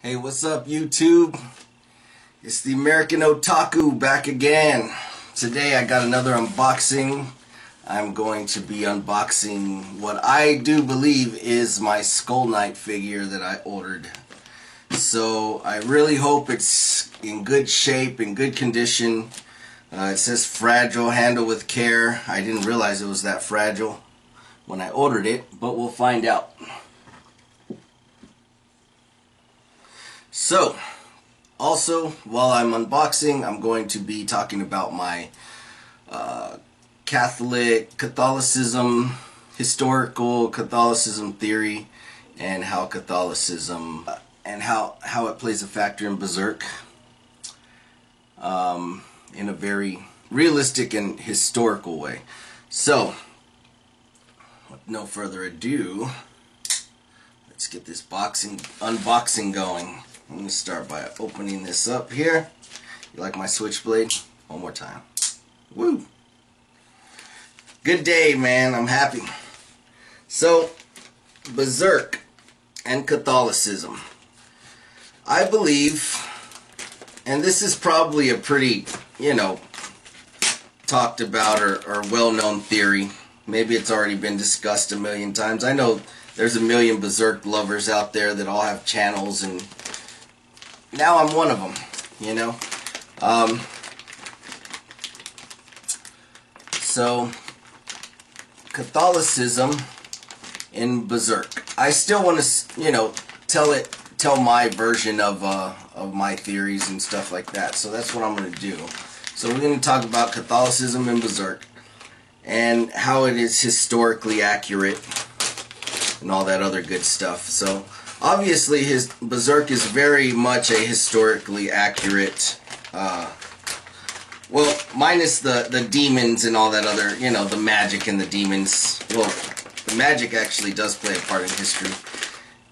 Hey, what's up, YouTube? It's the American Otaku back again. Today I got another unboxing. I'm going to be unboxing what I do believe is my Skull Knight figure that I ordered. So I really hope it's in good shape, in good condition. It says fragile, handle with care. I didn't realize it was that fragile when I ordered it, but we'll find out. So, also, while I'm unboxing, I'm going to be talking about my Catholicism, historical Catholicism theory, and how Catholicism, and how it plays a factor in Berserk in a very realistic and historical way. So, with no further ado, let's get this unboxing going. I'm going to start by opening this up here. You like my switchblade? One more time. Woo! Good day, man. I'm happy. So, Berserk and Catholicism. I believe, and this is probably a pretty, talked about or well-known theory. Maybe it's already been discussed a million times. I know there's a million Berserk lovers out there that all have channels, and now I'm one of them, So, Catholicism in Berserk. I still want to, tell my version of my theories and stuff like that. So that's what I'm going to do. So we're going to talk about Catholicism in Berserk and how it is historically accurate and all that other good stuff. So, obviously, Berserk is very much a historically accurate, well, minus the demons and all that other, the magic and the demons. Well, the magic actually does play a part in history.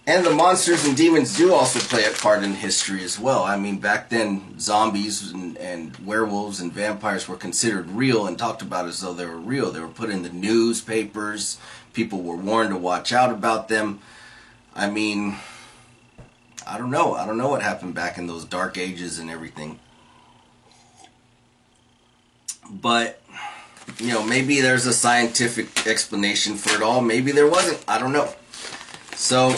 And the monsters and demons do also play a part in history as well. I mean, back then, zombies and werewolves and vampires were considered real and talked about as though they were real. They were put in the newspapers. People were warned to watch out about them. I mean, I don't know. I don't know what happened back in those dark ages and everything. But, maybe there's a scientific explanation for it all. Maybe there wasn't. I don't know. So,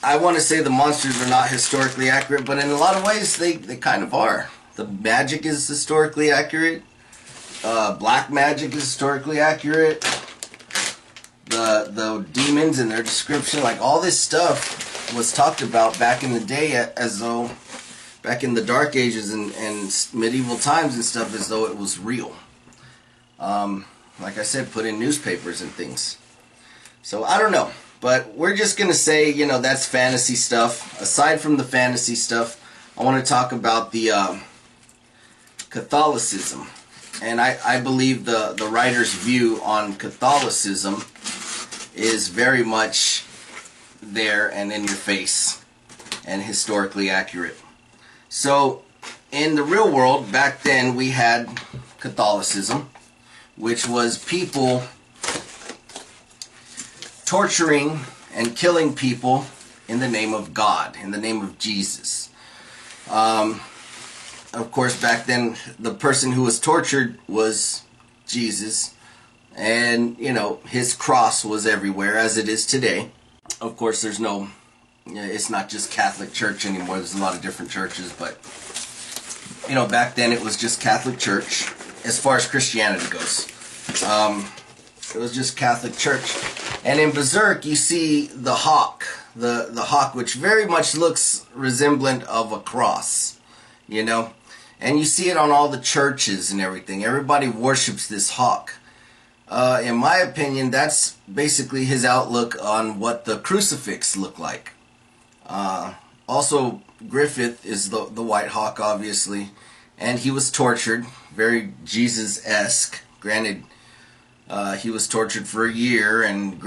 I want to say the monsters are not historically accurate, but in a lot of ways, they kind of are. The magic is historically accurate. Black magic is historically accurate. The demons and their description, like all this stuff was talked about back in the day as though, back in the dark ages and medieval times and stuff, as though it was real. Like I said, put in newspapers and things. So I don't know, but we're just going to say, that's fantasy stuff. Aside from the fantasy stuff, I want to talk about the Catholicism. And I believe the writer's view on Catholicism is very much there and in your face and historically accurate. So, in the real world, back then we had Catholicism, which was people torturing and killing people in the name of God, in the name of Jesus. Of course, back then, the person who was tortured was Jesus. And, his cross was everywhere, as it is today. Of course, it's not just Catholic Church anymore. There's a lot of different churches. But, back then it was just Catholic Church, as far as Christianity goes. It was just Catholic Church. And in Berserk, you see the hawk. The hawk, which very much looks resemblant of a cross, And you see it on all the churches and everything. Everybody worships this hawk. In my opinion, that's basically his outlook on what the crucifix looked like. Also, Griffith is the White Hawk, obviously. And he was tortured, very Jesus-esque. Granted, he was tortured for a year, and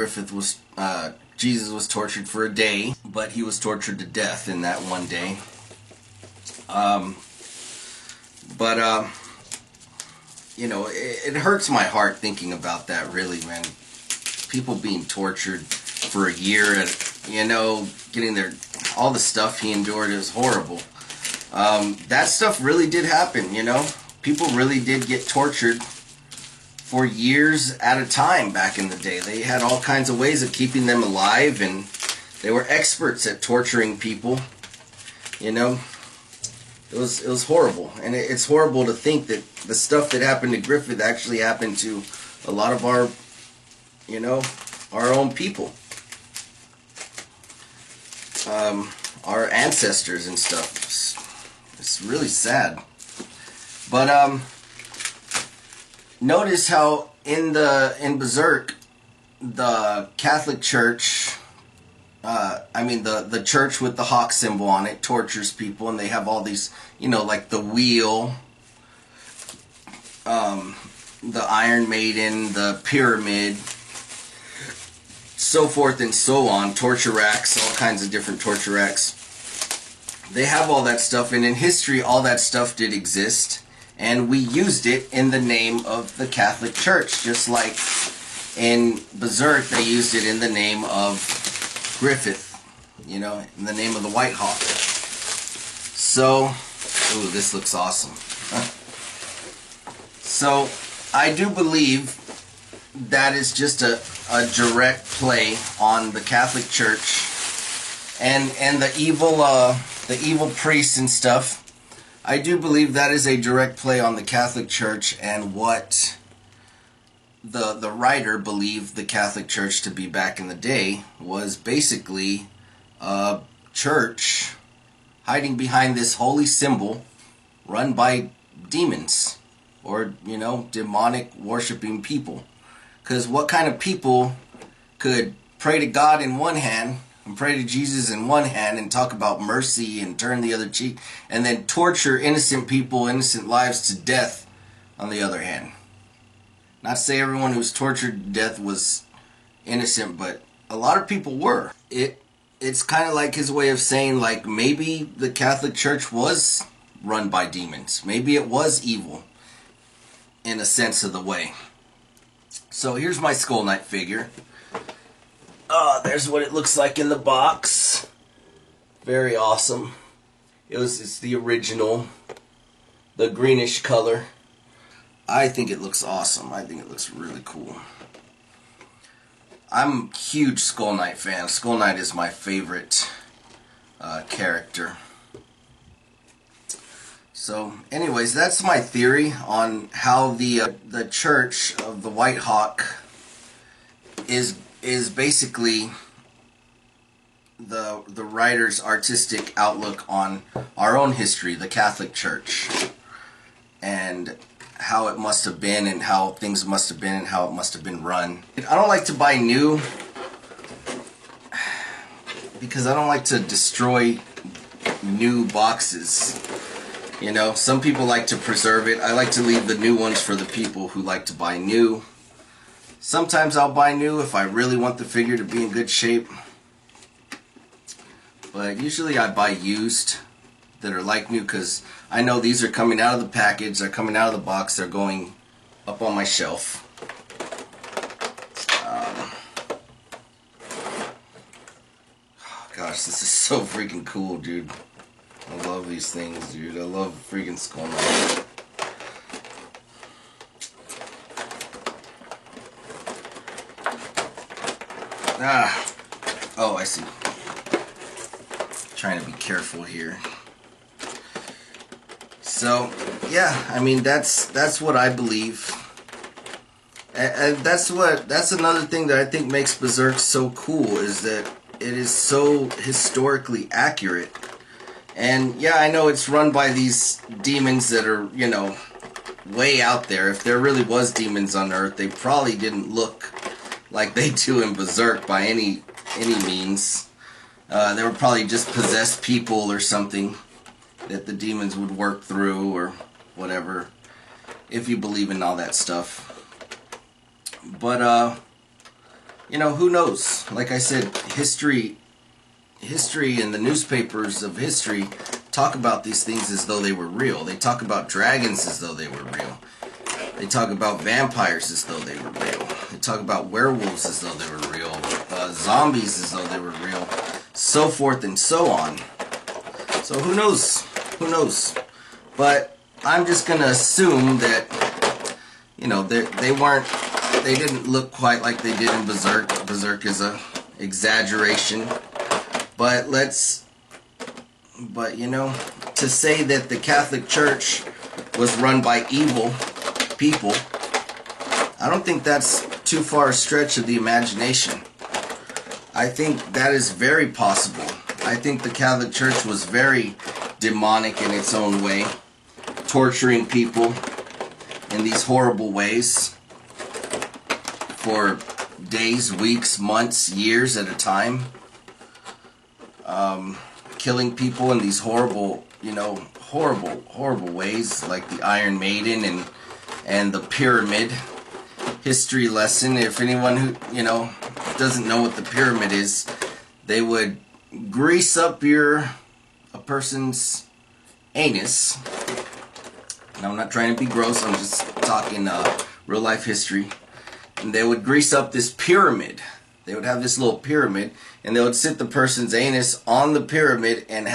Jesus was tortured for a day. But he was tortured to death in that one day. It hurts my heart thinking about that, really, man. People being tortured for a year and, getting their all the stuff he endured is horrible. That stuff really did happen, you know. People really did get tortured for years at a time back in the day. They had all kinds of ways of keeping them alive, and they were experts at torturing people, you know. It was horrible, and it's horrible to think that the stuff that happened to Griffith actually happened to a lot of our, you know, our own people, our ancestors and stuff. It's really sad. But notice how in Berserk, the Catholic Church, the church with the hawk symbol on it tortures people, and they have all these, you know, like the wheel, the Iron Maiden, the pyramid, so forth and so on, torture racks, all kinds of different torture racks. They have all that stuff, and in history all that stuff did exist, and we used it in the name of the Catholic Church, just like in Berserk they used it in the name of Griffith, you know, in the name of the White Hawk. So, ooh, this looks awesome. So, I do believe that is just a direct play on the Catholic Church and the evil priests and stuff. I do believe that is a direct play on the Catholic Church and what the writer believed the Catholic Church to be back in the day was basically a church hiding behind this holy symbol run by demons or, you know, demonic worshiping people. Because what kind of people could pray to God in one hand and pray to Jesus in one hand and talk about mercy and turn the other cheek and then torture innocent people, innocent lives to death on the other hand? Not to say everyone who was tortured to death was innocent, but a lot of people were. It's kind of like his way of saying, like, maybe the Catholic Church was run by demons. Maybe it was evil in a sense of the way. So here's my Skull Knight figure. There's what it looks like in the box. Very awesome. It's the original, the greenish color. I think it looks awesome. I think it looks really cool. I'm a huge Skull Knight fan. Skull Knight is my favorite character. So, anyways, that's my theory on how the Church of the White Hawk is basically the writer's artistic outlook on our own history, the Catholic Church, and how it must have been and how things must have been and how it must have been run. I don't like to buy new because I don't like to destroy new boxes. You know, some people like to preserve it. I like to leave the new ones for the people who like to buy new. Sometimes I'll buy new if I really want the figure to be in good shape. But usually I buy used that are like new because I know these are coming out of the package, they're coming out of the box, they're going up on my shelf. Gosh, this is so freaking cool, dude. I love these things, dude. I love freaking Skull Knight. Oh, I see. Trying to be careful here. So, yeah, I mean that's what I believe. And that's another thing that I think makes Berserk so cool is that it is so historically accurate. And yeah, I know it's run by these demons that are, you know, way out there. If there really was demons on Earth, they probably didn't look like they do in Berserk by any means. They were probably just possessed people or something that the demons would work through or whatever, if you believe in all that stuff. But, you know, who knows? Like I said, history and the newspapers of history talk about these things as though they were real. They talk about dragons as though they were real. They talk about vampires as though they were real. They talk about werewolves as though they were real. Zombies as though they were real. so forth and so on. So who knows? Who knows? But I'm just gonna assume that, you know, they didn't look quite like they did in Berserk. Berserk is a exaggeration. But you know, to say that the Catholic Church was run by evil people, I don't think that's too far a stretch of the imagination. I think that is very possible. I think the Catholic Church was very demonic in its own way, torturing people in these horrible ways for days, weeks, months, years at a time. Killing people in these horrible, you know, horrible ways, like the Iron Maiden and the pyramid. History lesson, if anyone who, you know, doesn't know what the pyramid is, they would grease up a person's anus. And I'm not trying to be gross, I'm just talking real life history. And they would grease up this pyramid. They would have this little pyramid, and they would sit the person's anus on the pyramid and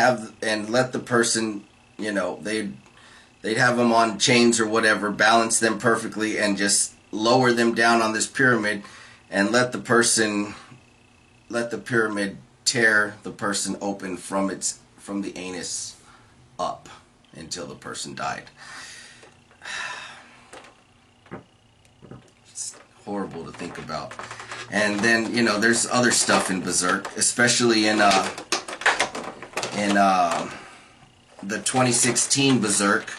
let the person, you know, they'd have them on chains or whatever, balance them perfectly, and just lower them down on this pyramid and let the pyramid tear the person open from the anus up until the person died. It's horrible to think about. And then, you know, there's other stuff in Berserk, especially in the 2016 Berserk.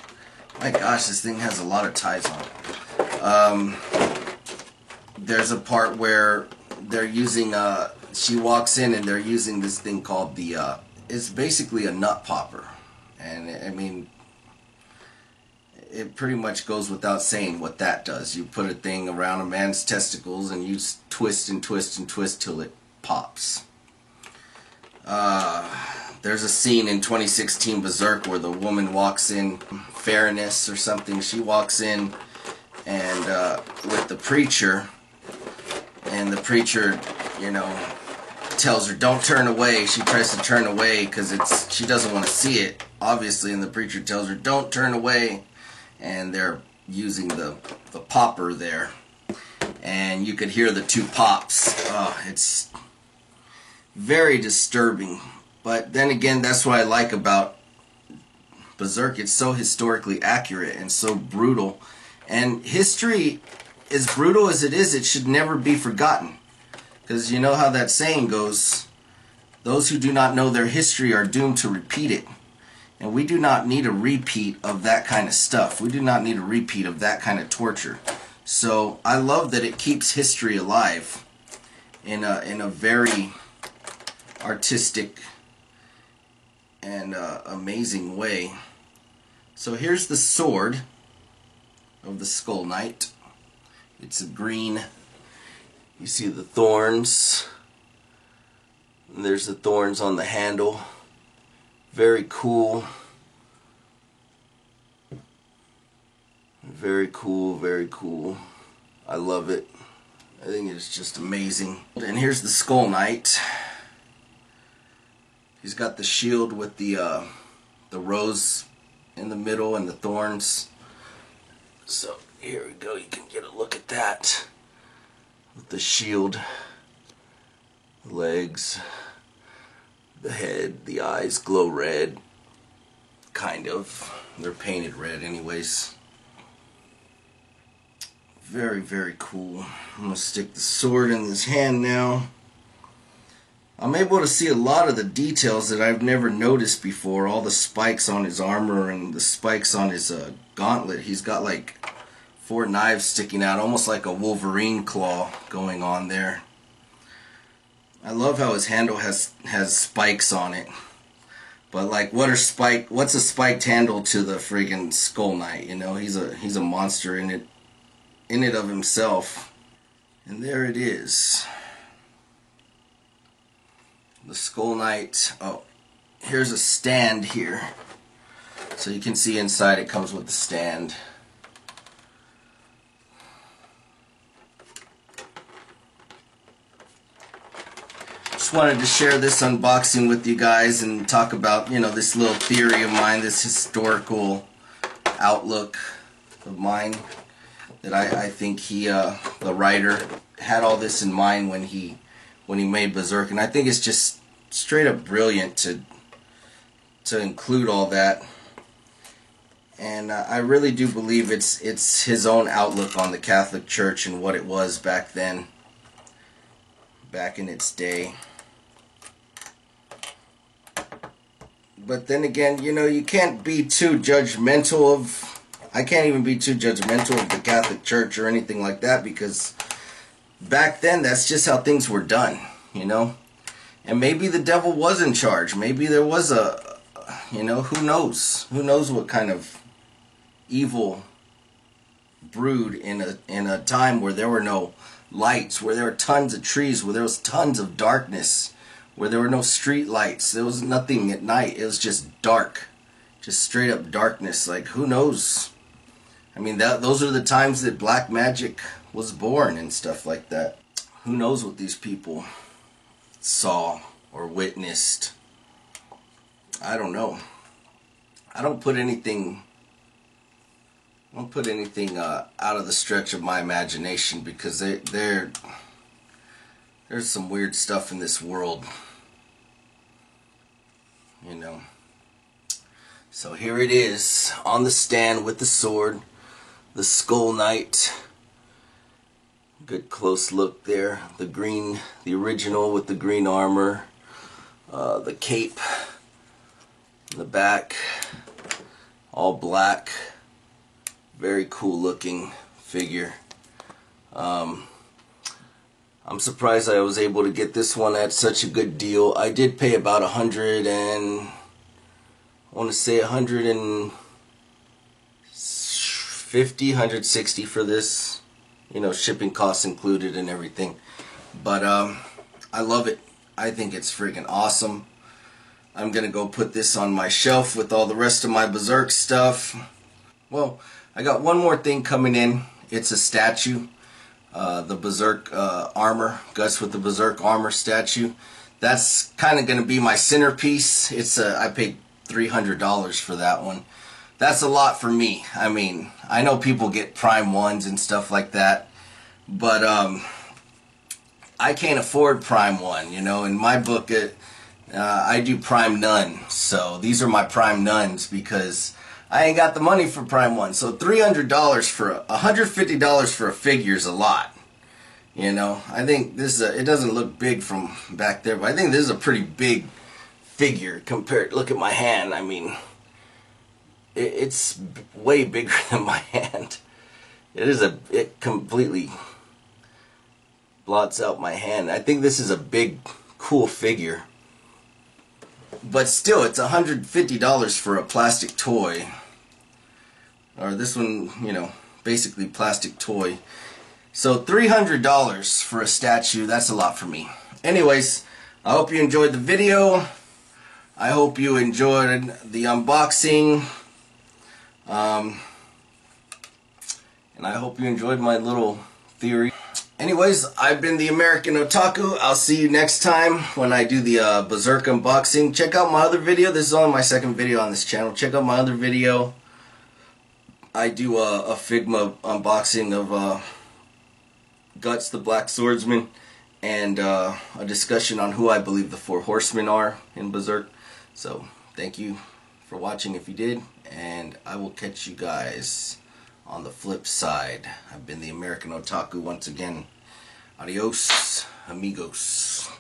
My gosh, this thing has a lot of ties on it. There's a part where they're using she walks in and they're using this thing called it's basically a nut popper. And I mean, it pretty much goes without saying what that does. You put a thing around a man's testicles and you twist and twist and twist till it pops. There's a scene in 2016 Berserk where the woman walks in, Fairness or something, she walks in and with the preacher, and the preacher, you know, tells her don't turn away. She tries to turn away because she doesn't want to see it, obviously, and the preacher tells her don't turn away, and they're using the popper there, and you could hear the two pops. It's very disturbing. But then again, that's what I like about Berserk. It's so historically accurate and so brutal. And history, as brutal as it is, it should never be forgotten. Because you know how that saying goes, those who do not know their history are doomed to repeat it. And we do not need a repeat of that kind of stuff. We do not need a repeat of that kind of torture. So I love that it keeps history alive in a very artistic and amazing way. So here's the sword of the Skull Knight. It's a green. You see the thorns. And there's the thorns on the handle. Very cool. Very cool, very cool. I love it. I think it's just amazing. And here's the Skull Knight. He's got the shield with the rose in the middle and the thorns. So here we go, you can get a look at that. With the shield, the legs, the head, the eyes glow red. Kind of. They're painted red anyways. Very, very cool. I'm going to stick the sword in his hand now. I'm able to see a lot of the details that I've never noticed before. All the spikes on his armor and the spikes on his gauntlet. He's got like 4 knives sticking out, almost like a Wolverine claw going on there. I love how his handle has spikes on it. But like, what's a spiked handle to the friggin' Skull Knight? You know, he's a monster in it of himself. And there it is. The Skull Knight. Oh, here's a stand here. So you can see inside it comes with the stand. just wanted to share this unboxing with you guys and talk about, you know, this little theory of mine, this historical outlook of mine that I think he, the writer, had all this in mind when he made Berserk, and I think it's just straight up brilliant to include all that. And I really do believe it's his own outlook on the Catholic Church and what it was back then, back in its day. But then again, you know, you can't be too judgmental of, I can't even be too judgmental of the Catholic Church or anything like that, because back then that's just how things were done, you know. And maybe the devil was in charge. Maybe there was a, you know, who knows? Who knows what kind of evil brewed in a time where there were no lights, where there were tons of trees, where there was tons of darkness, where there were no street lights. There was nothing at night. It was just dark, just straight up darkness. Like, who knows? I mean, those are the times that black magic was born and stuff like that. Who knows what these people saw or witnessed? I don't know. I don't put anything out of the stretch of my imagination, because there's some weird stuff in this world, you know. So here it is on the stand with the sword, the Skull Knight. Good close look there. The green, the original with the green armor, the cape in the back, all black. Very cool looking figure. I'm surprised I was able to get this one at such a good deal. I did pay about $150 $160 for this, you know, shipping costs included and everything. But I love it. I think it's freaking awesome. I'm gonna go put this on my shelf with all the rest of my Berserk stuff. Well, I got one more thing coming in. It's a statue, the Berserk armor, Guts with the Berserk armor statue. That's kind of going to be my centerpiece. I paid $300 for that one. That's a lot for me. I mean, I know people get Prime 1s and stuff like that, but I can't afford Prime 1. You know, in my book, I do Prime None. So these are my Prime Nuns, because I ain't got the money for Prime 1. So $300 for $150 for a figure is a lot. You know, I think this is it doesn't look big from back there, but I think this is a pretty big figure compared. Look at my hand. I mean, it's way bigger than my hand. It completely blots out my hand. I think this is a big, cool figure. But still, it's $150 for a plastic toy. Or this one, you know, basically plastic toy. So $300 for a statue, that's a lot for me. Anyways, I hope you enjoyed the video. I hope you enjoyed the unboxing. And I hope you enjoyed my little theory. Anyways, I've been the American Otaku. I'll see you next time when I do the Berserk unboxing. Check out my other video. This is only my second video on this channel. Check out my other video. I do a Figma unboxing of Guts the Black Swordsman, and a discussion on who I believe the 4 horsemen are in Berserk. So, thank you for watching if you did, and I will catch you guys on the flip side. I've been the American Otaku once again. Adios, amigos.